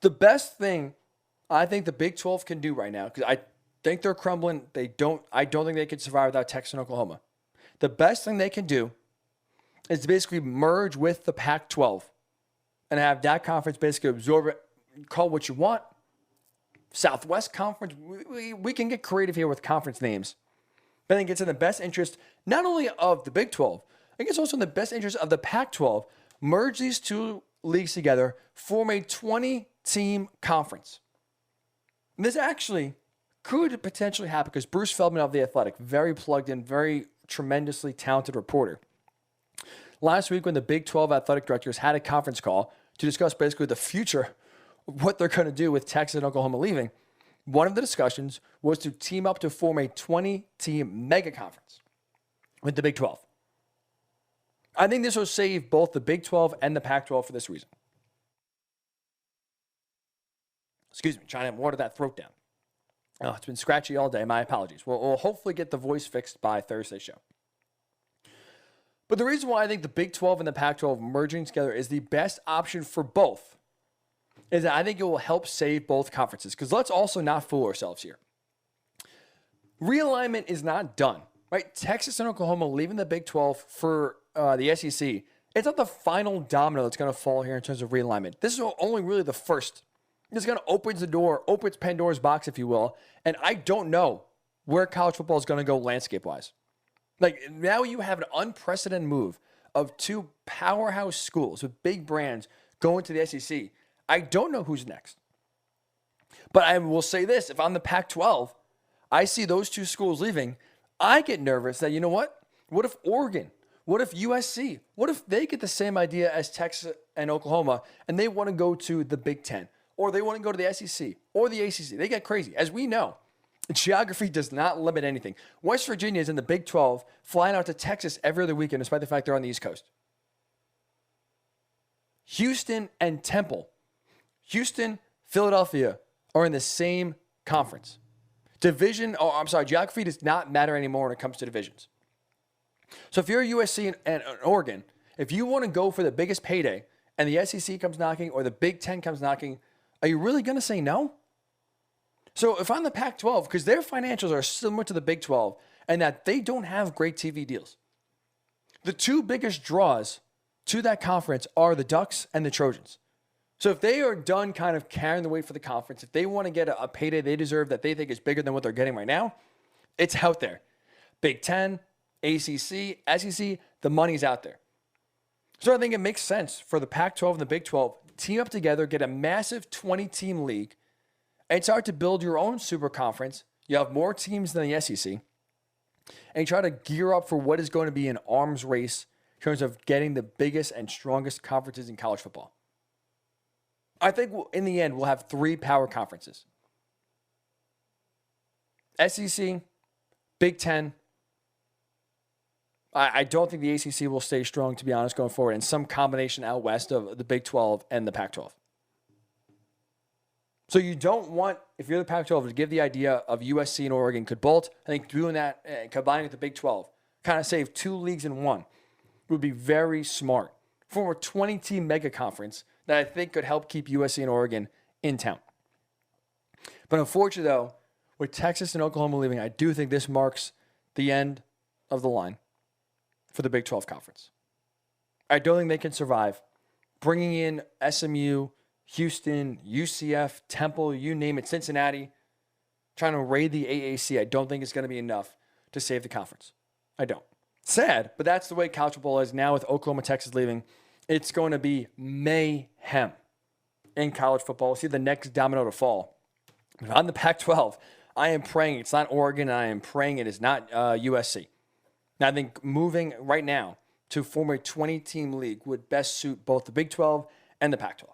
The best thing I think the Big 12 can do right now, because I think they're crumbling. I don't think they could survive without Texas and Oklahoma. The best thing they can do is to basically merge with the Pac-12 and have that conference basically absorb it, call it what you want. Southwest Conference, we can get creative here with conference names. But I think it's in the best interest, not only of the Big 12, I think it's also in the best interest of the Pac-12. Merge these two leagues together, form a 20-team conference. And this actually could potentially happen because Bruce Feldman of The Athletic, very plugged in, very tremendously talented reporter. Last week when the Big 12 athletic directors had a conference call to discuss basically the future of what they're going to do with Texas and Oklahoma leaving, one of the discussions was to team up to form a 20-team mega conference with the Big 12. I think this will save both the Big 12 and the Pac-12 for this reason. Excuse me, trying to water that throat down. Oh, it's been scratchy all day. My apologies. We'll hopefully get the voice fixed by Thursday's show. But the reason why I think the Big 12 and the Pac-12 merging together is the best option for both is that I think it will help save both conferences. Because let's also not fool ourselves here. Realignment is not done, right? Texas and Oklahoma leaving the Big 12 for the SEC. It's not the final domino that's going to fall here in terms of realignment. This is only really the first. This kind of opens the door, opens Pandora's box, if you will. And I don't know where college football is going to go landscape-wise. Like, now you have an unprecedented move of two powerhouse schools with big brands going to the SEC. I don't know who's next. But I will say this. If I'm the Pac-12, I see those two schools leaving, I get nervous that, you know what? What if Oregon? What if USC? What if they get the same idea as Texas and Oklahoma and they want to go to the Big Ten? Or they want to go to the SEC or the ACC. They get crazy. As we know, geography does not limit anything. West Virginia is in the Big 12, flying out to Texas every other weekend, despite the fact they're on the East Coast. Houston and Temple, Houston, Philadelphia are in the same conference. Geography does not matter anymore when it comes to divisions. So if you're USC and Oregon, if you want to go for the biggest payday and the SEC comes knocking or the Big Ten comes knocking, are you really going to say no? So if I'm the Pac-12, because their financials are similar to the Big 12 and that they don't have great TV deals, the two biggest draws to that conference are the Ducks and the Trojans. So if they are done kind of carrying the weight for the conference, if they want to get a payday they deserve that they think is bigger than what they're getting right now, it's out there. Big 10, ACC, SEC, the money's out there. So I think it makes sense for the Pac-12 and the Big 12 team up together, get a massive 20-team league, and start to build your own super conference. You have more teams than the SEC, and you try to gear up for what is going to be an arms race in terms of getting the biggest and strongest conferences in college football. I think in the end, we'll have three power conferences. SEC, Big 10. I don't think the ACC will stay strong, to be honest, going forward, and some combination out west of the Big 12 and the Pac-12. So you don't want, if you're the Pac-12, to give the idea of USC and Oregon could bolt. I think doing that, combining with the Big 12, kind of save two leagues in one, would be very smart. For a 20-team mega conference that I think could help keep USC and Oregon in town. But unfortunately, though, with Texas and Oklahoma leaving, I do think this marks the end of the line for the Big 12 conference. I don't think they can survive. Bringing in SMU, Houston, UCF, Temple, you name it, Cincinnati, trying to raid the AAC, I don't think it's going to be enough to save the conference. I don't. Sad, but that's the way college football is now with Oklahoma, Texas leaving. It's going to be mayhem in college football. We'll see the next domino to fall. On the Pac-12, I am praying it's not Oregon. I am praying it is not USC. Now, I think moving right now to form a 20-team league would best suit both the Big 12 and the Pac-12.